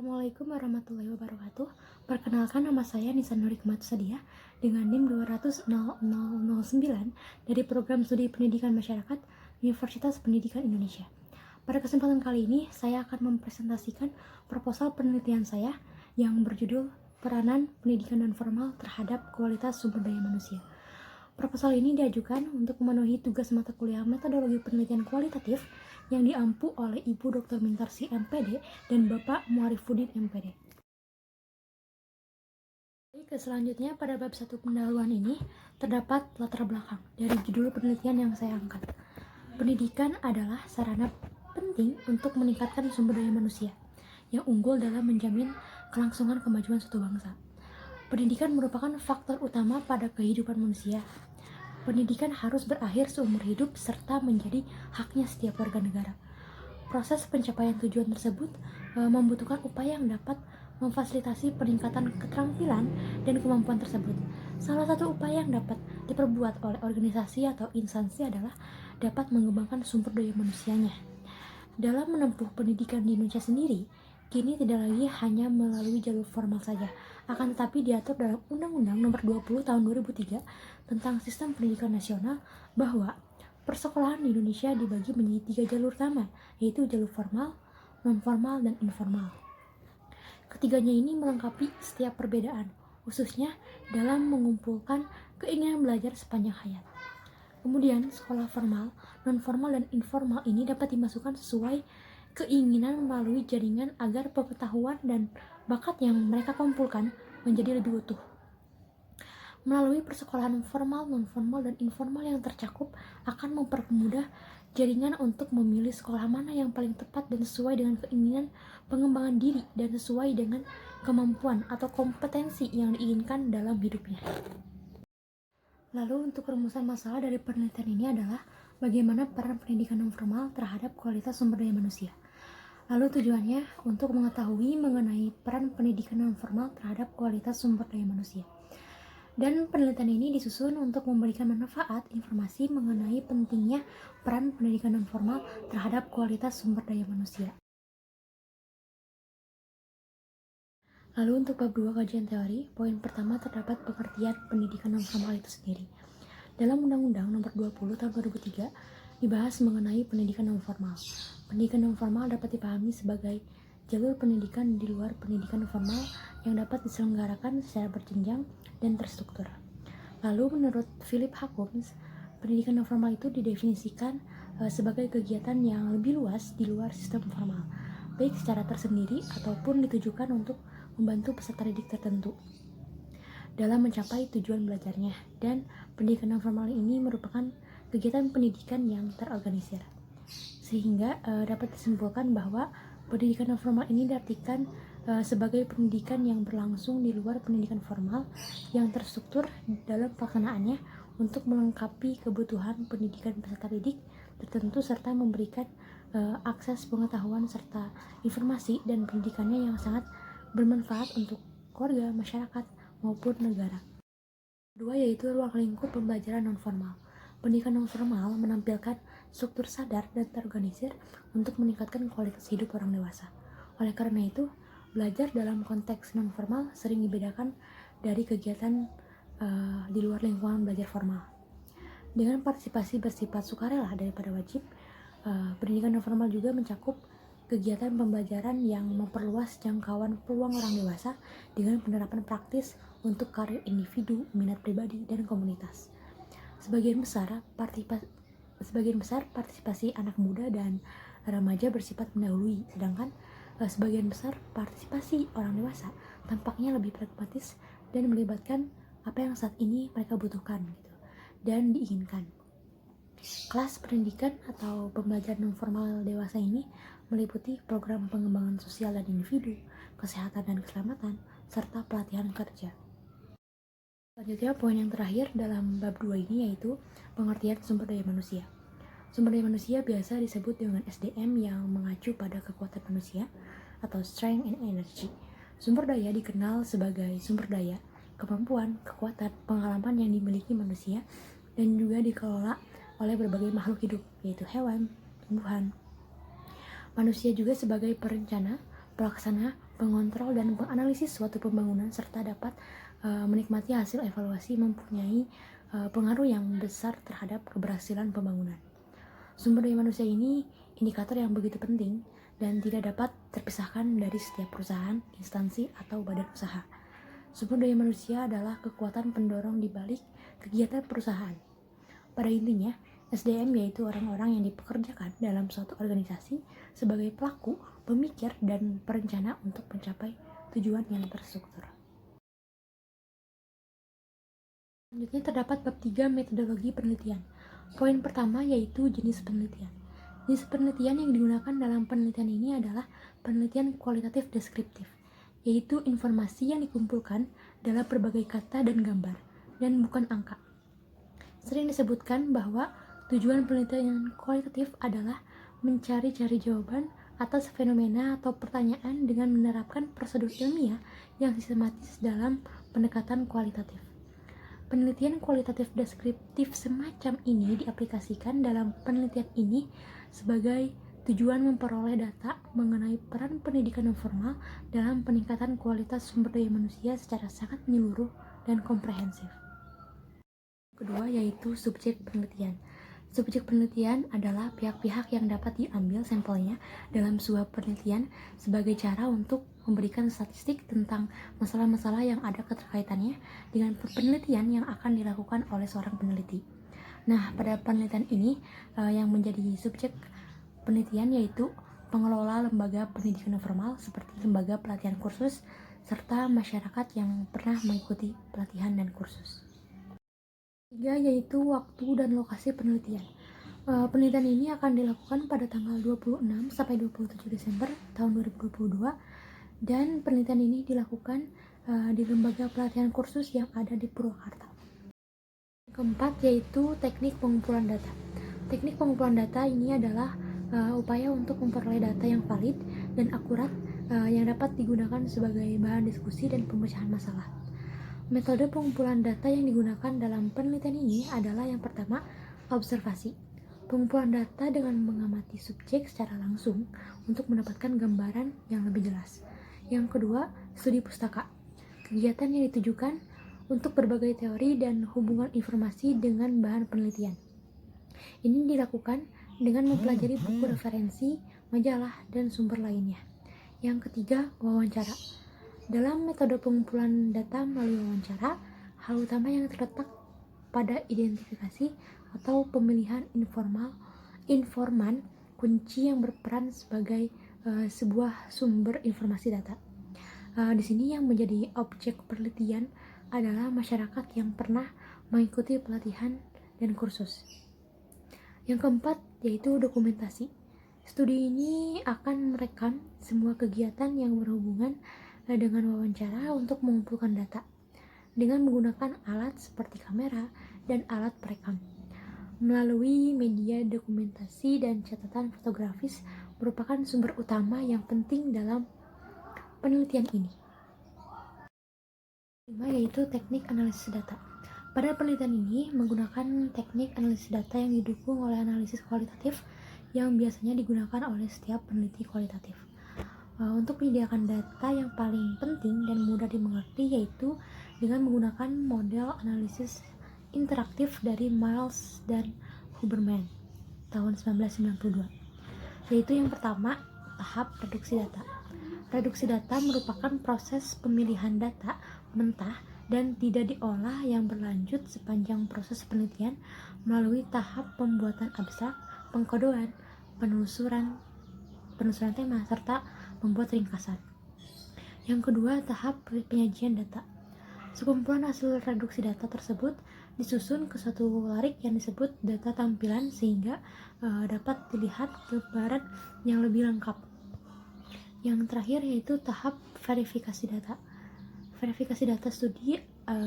Assalamualaikum warahmatullahi wabarakatuh. Perkenalkan, nama saya Nisa Nurikmat Sadia dengan NIM 2000009 dari Program Studi Pendidikan Masyarakat Universitas Pendidikan Indonesia. Pada kesempatan kali ini, saya akan mempresentasikan proposal penelitian saya yang berjudul Peranan Pendidikan Non-Formal terhadap Kualitas Sumber Daya Manusia. Proposal ini diajukan untuk memenuhi tugas mata kuliah Metodologi Penelitian Kualitatif yang diampu oleh Ibu Dr. Mintarsi MPD dan Bapak Muarifudin MPD. Selanjutnya, pada bab 1 pendahuluan ini terdapat latar belakang dari judul penelitian yang saya angkat. Pendidikan adalah sarana penting untuk meningkatkan sumber daya manusia yang unggul dalam menjamin kelangsungan kemajuan suatu bangsa. Pendidikan merupakan faktor utama pada kehidupan manusia. Pendidikan harus berakhir seumur hidup serta menjadi haknya setiap warga negara. Proses pencapaian tujuan tersebut membutuhkan upaya yang dapat memfasilitasi peningkatan keterampilan dan kemampuan tersebut. Salah satu upaya yang dapat diperbuat oleh organisasi atau instansi adalah dapat mengembangkan sumber daya manusianya. Dalam menempuh pendidikan di Indonesia sendiri, kini tidak lagi hanya melalui jalur formal saja, akan tetapi diatur dalam Undang-Undang Nomor 20 Tahun 2003 tentang Sistem Pendidikan Nasional bahwa persekolahan di Indonesia dibagi menjadi 3 jalur utama, yaitu jalur formal, non-formal, dan informal. Ketiganya ini melengkapi setiap perbedaan, khususnya dalam mengumpulkan keinginan belajar sepanjang hayat. Kemudian, sekolah formal, non-formal, dan informal ini dapat dimasukkan sesuai keinginan melalui jaringan agar pengetahuan dan bakat yang mereka kumpulkan menjadi lebih utuh. Melalui persekolahan formal, non-formal, dan informal yang tercakup akan mempermudah jaringan untuk memilih sekolah mana yang paling tepat dan sesuai dengan keinginan pengembangan diri dan sesuai dengan kemampuan atau kompetensi yang diinginkan dalam hidupnya. Lalu untuk rumusan masalah dari penelitian ini adalah bagaimana peran pendidikan non-formal terhadap kualitas sumber daya manusia. Lalu tujuannya untuk mengetahui mengenai peran pendidikan non-formal terhadap kualitas sumber daya manusia. Dan penelitian ini disusun untuk memberikan manfaat informasi mengenai pentingnya peran pendidikan non-formal terhadap kualitas sumber daya manusia. Lalu untuk bab 2 kajian teori, poin pertama terdapat pengertian pendidikan non-formal itu sendiri. Dalam Undang-Undang Nomor 20 Tahun 2003 dibahas mengenai pendidikan non-formal. Pendidikan non-formal dapat dipahami sebagai jalur pendidikan di luar pendidikan formal yang dapat diselenggarakan secara berjenjang dan terstruktur. Lalu menurut Philip Hawkins, pendidikan non-formal itu didefinisikan sebagai kegiatan yang lebih luas di luar sistem formal, baik secara tersendiri ataupun ditujukan untuk membantu peserta didik tertentu dalam mencapai tujuan belajarnya. Dan pendidikan non-formal ini merupakan kegiatan pendidikan yang terorganisir, sehingga dapat disimpulkan bahwa pendidikan non-formal ini diartikan sebagai pendidikan yang berlangsung di luar pendidikan formal yang terstruktur dalam pelaksanaannya untuk melengkapi kebutuhan pendidikan peserta didik tertentu serta memberikan akses pengetahuan serta informasi dan pendidikannya yang sangat bermanfaat untuk keluarga, masyarakat, maupun negara. Kedua yaitu ruang lingkup pembelajaran non-formal. Pendidikan non-formal menampilkan struktur sadar dan terorganisir untuk meningkatkan kualitas hidup orang dewasa. Oleh karena itu, belajar dalam konteks non-formal sering dibedakan dari kegiatan di luar lingkungan belajar formal. Dengan partisipasi bersifat sukarela daripada wajib, pendidikan non-formal juga mencakup kegiatan pembelajaran yang memperluas jangkauan peluang orang dewasa dengan penerapan praktis untuk karir individu, minat pribadi, dan komunitas. Sebagian besar partisipasi anak muda dan remaja bersifat mendahului, sedangkan sebagian besar partisipasi orang dewasa tampaknya lebih pragmatis dan melibatkan apa yang saat ini mereka butuhkan dan diinginkan. Kelas pendidikan atau pembelajaran non-formal dewasa ini meliputi program pengembangan sosial dan individu, kesehatan dan keselamatan, serta pelatihan kerja. Selanjutnya, poin yang terakhir dalam bab 2 ini yaitu pengertian sumber daya manusia. Sumber daya manusia biasa disebut dengan SDM yang mengacu pada kekuatan manusia atau strength and energy. Sumber daya dikenal sebagai sumber daya, kemampuan, kekuatan, pengalaman yang dimiliki manusia dan juga dikelola oleh berbagai makhluk hidup, yaitu hewan, tumbuhan. Manusia juga sebagai perencana, pelaksana, pengontrol, dan penganalisis suatu pembangunan, serta dapat menikmati hasil evaluasi mempunyai pengaruh yang besar terhadap keberhasilan pembangunan. Sumber daya manusia ini indikator yang begitu penting dan tidak dapat terpisahkan dari setiap perusahaan, instansi, atau badan usaha. Sumber daya manusia adalah kekuatan pendorong di balik kegiatan perusahaan. Pada intinya, SDM yaitu orang-orang yang dipekerjakan dalam suatu organisasi sebagai pelaku, pemikir, dan perencana untuk mencapai tujuan yang terstruktur. Selanjutnya terdapat bab 3 metodologi penelitian. Poin pertama yaitu jenis penelitian. Jenis penelitian yang digunakan dalam penelitian ini adalah penelitian kualitatif deskriptif, yaitu informasi yang dikumpulkan dalam berbagai kata dan gambar, dan bukan angka. Sering disebutkan bahwa tujuan penelitian kualitatif adalah mencari-cari jawaban atas fenomena atau pertanyaan dengan menerapkan prosedur ilmiah yang sistematis dalam pendekatan kualitatif. Penelitian kualitatif deskriptif semacam ini diaplikasikan dalam penelitian ini sebagai tujuan memperoleh data mengenai peran pendidikan non formal dalam peningkatan kualitas sumber daya manusia secara sangat menyeluruh dan komprehensif. Kedua yaitu subjek penelitian. Subjek penelitian adalah pihak-pihak yang dapat diambil sampelnya dalam sebuah penelitian sebagai cara untuk memberikan statistik tentang masalah-masalah yang ada keterkaitannya dengan penelitian yang akan dilakukan oleh seorang peneliti. Nah, pada penelitian ini yang menjadi subjek penelitian yaitu pengelola lembaga pendidikan non formal seperti lembaga pelatihan kursus serta masyarakat yang pernah mengikuti pelatihan dan kursus. Tiga yaitu waktu dan lokasi penelitian. Penelitian ini akan dilakukan pada tanggal 26 sampai 27 Desember tahun 2022 dan penelitian ini dilakukan di lembaga pelatihan kursus yang ada di Purwakarta. Keempat yaitu teknik pengumpulan data. Teknik pengumpulan data ini adalah upaya untuk memperoleh data yang valid dan akurat yang dapat digunakan sebagai bahan diskusi dan pemecahan masalah. Metode pengumpulan data yang digunakan dalam penelitian ini adalah yang pertama, observasi. Pengumpulan data dengan mengamati subjek secara langsung untuk mendapatkan gambaran yang lebih jelas. Yang kedua, studi pustaka. Kegiatan yang ditujukan untuk berbagai teori dan hubungan informasi dengan bahan penelitian. Ini dilakukan dengan mempelajari buku referensi, majalah, dan sumber lainnya. Yang ketiga, wawancara. Dalam metode pengumpulan data melalui wawancara, hal utama yang terletak pada identifikasi atau pemilihan informan kunci yang berperan sebagai sebuah sumber informasi data. Di sini yang menjadi objek penelitian adalah masyarakat yang pernah mengikuti pelatihan dan kursus. Yang keempat yaitu dokumentasi. Studi ini akan merekam semua kegiatan yang berhubungan dengan wawancara untuk mengumpulkan data dengan menggunakan alat seperti kamera dan alat perekam. Melalui media dokumentasi dan catatan fotografis merupakan sumber utama yang penting dalam penelitian ini. Kelima yaitu teknik analisis data. Pada penelitian ini menggunakan teknik analisis data yang didukung oleh analisis kualitatif yang biasanya digunakan oleh setiap peneliti kualitatif. Untuk menyediakan data yang paling penting dan mudah dimengerti yaitu dengan menggunakan model analisis interaktif dari Miles dan Huberman tahun 1992, yaitu yang pertama, tahap reduksi data. Reduksi data merupakan proses pemilihan data mentah dan tidak diolah yang berlanjut sepanjang proses penelitian melalui tahap pembuatan abstrak, pengkodoan, penelusuran tema, serta membuat ringkasan. Yang kedua, tahap penyajian data. Sekumpulan hasil reduksi data tersebut disusun ke suatu larik yang disebut data tampilan sehingga dapat dilihat gambaran yang lebih lengkap. Yang terakhir yaitu tahap verifikasi data. Verifikasi data studi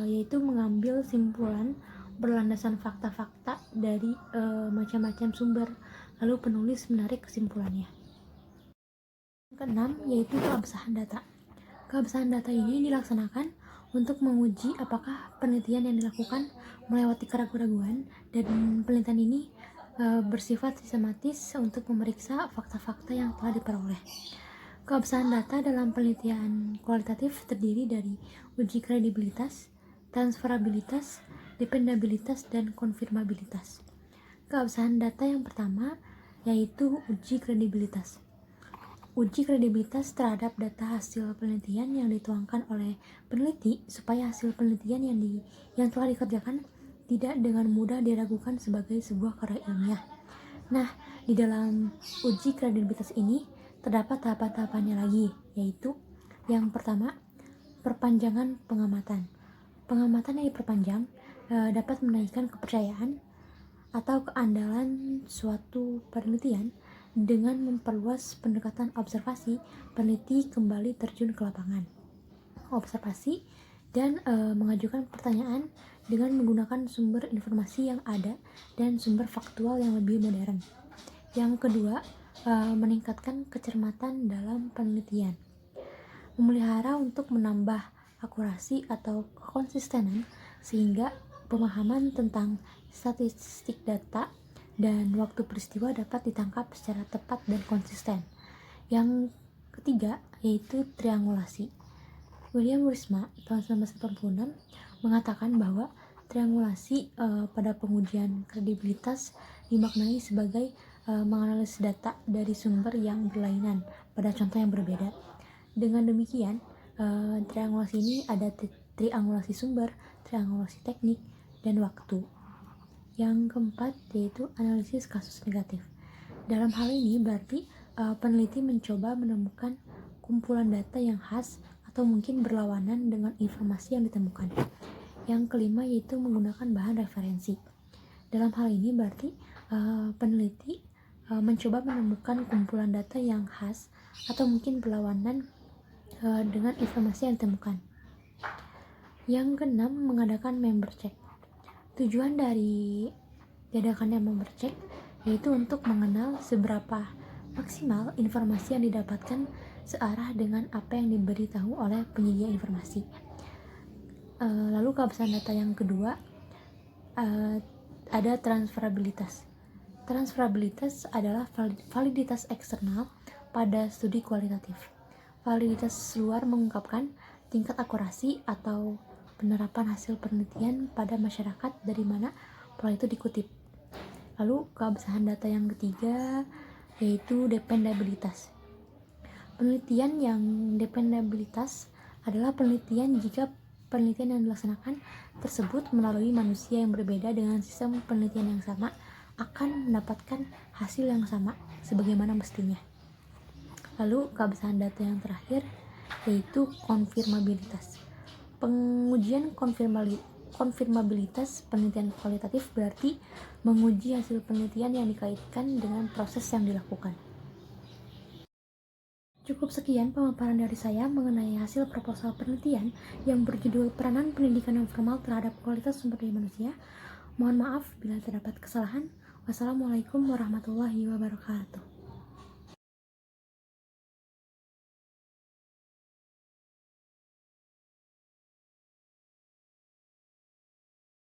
yaitu mengambil simpulan berlandaskan fakta-fakta dari macam-macam sumber, lalu penulis menarik kesimpulannya. Yang keenam yaitu keabsahan data. Keabsahan data ini dilaksanakan untuk menguji apakah penelitian yang dilakukan melewati keraguan-raguan, dan penelitian ini bersifat sistematis untuk memeriksa fakta-fakta yang telah diperoleh. Keabsahan data dalam penelitian kualitatif terdiri dari uji kredibilitas, transferabilitas, dependabilitas, dan konfirmabilitas. Keabsahan data yang pertama yaitu uji kredibilitas. Uji kredibilitas terhadap data hasil penelitian yang dituangkan oleh peneliti supaya hasil penelitian yang telah dikerjakan tidak dengan mudah diragukan sebagai sebuah karya ilmiah. Nah, di dalam uji kredibilitas ini terdapat tahapan-tahapannya lagi, yaitu yang pertama, perpanjangan pengamatan. Pengamatan yang diperpanjang dapat menaikkan kepercayaan atau keandalan suatu penelitian dengan memperluas pendekatan observasi. Peneliti kembali terjun ke lapangan observasi dan mengajukan pertanyaan dengan menggunakan sumber informasi yang ada dan sumber faktual yang lebih modern. Yang kedua, meningkatkan kecermatan dalam penelitian. Memelihara untuk menambah akurasi atau konsistenan sehingga pemahaman tentang statistik data dan waktu peristiwa dapat ditangkap secara tepat dan konsisten. Yang ketiga yaitu triangulasi. William Wiersma tahun 1986 mengatakan bahwa triangulasi pada pengujian kredibilitas dimaknai sebagai menganalisis data dari sumber yang berlainan pada contoh yang berbeda. Dengan demikian, triangulasi ini ada triangulasi sumber, triangulasi teknik, dan waktu. Yang keempat yaitu analisis kasus negatif. Dalam hal ini berarti peneliti mencoba menemukan kumpulan data yang khas atau mungkin berlawanan dengan informasi yang ditemukan. Yang kelima yaitu menggunakan bahan referensi. Dalam hal ini berarti peneliti mencoba menemukan kumpulan data yang khas atau mungkin berlawanan dengan informasi yang ditemukan. Yang keenam, mengadakan member check. Tujuan dari diadakannya member check yaitu untuk mengenal seberapa maksimal informasi yang didapatkan searah dengan apa yang diberitahu oleh penyedia informasi. Lalu keabsahan data yang kedua ada transferabilitas. Transferabilitas adalah validitas eksternal pada studi kualitatif. Validitas luar mengungkapkan tingkat akurasi atau penerapan hasil penelitian pada masyarakat dari mana pola itu dikutip. Lalu keabsahan data yang ketiga yaitu dependabilitas. Penelitian yang dependabilitas adalah penelitian jika penelitian yang dilaksanakan tersebut melalui manusia yang berbeda dengan sistem penelitian yang sama akan mendapatkan hasil yang sama sebagaimana mestinya. Lalu keabsahan data yang terakhir yaitu konfirmabilitas. Pengujian konfirmabilitas penelitian kualitatif berarti menguji hasil penelitian yang dikaitkan dengan proses yang dilakukan. Cukup sekian pemaparan dari saya mengenai hasil proposal penelitian yang berjudul Peranan Pendidikan Non Formal terhadap Kualitas Sumber Daya Manusia. Mohon maaf bila terdapat kesalahan. Wassalamualaikum warahmatullahi wabarakatuh.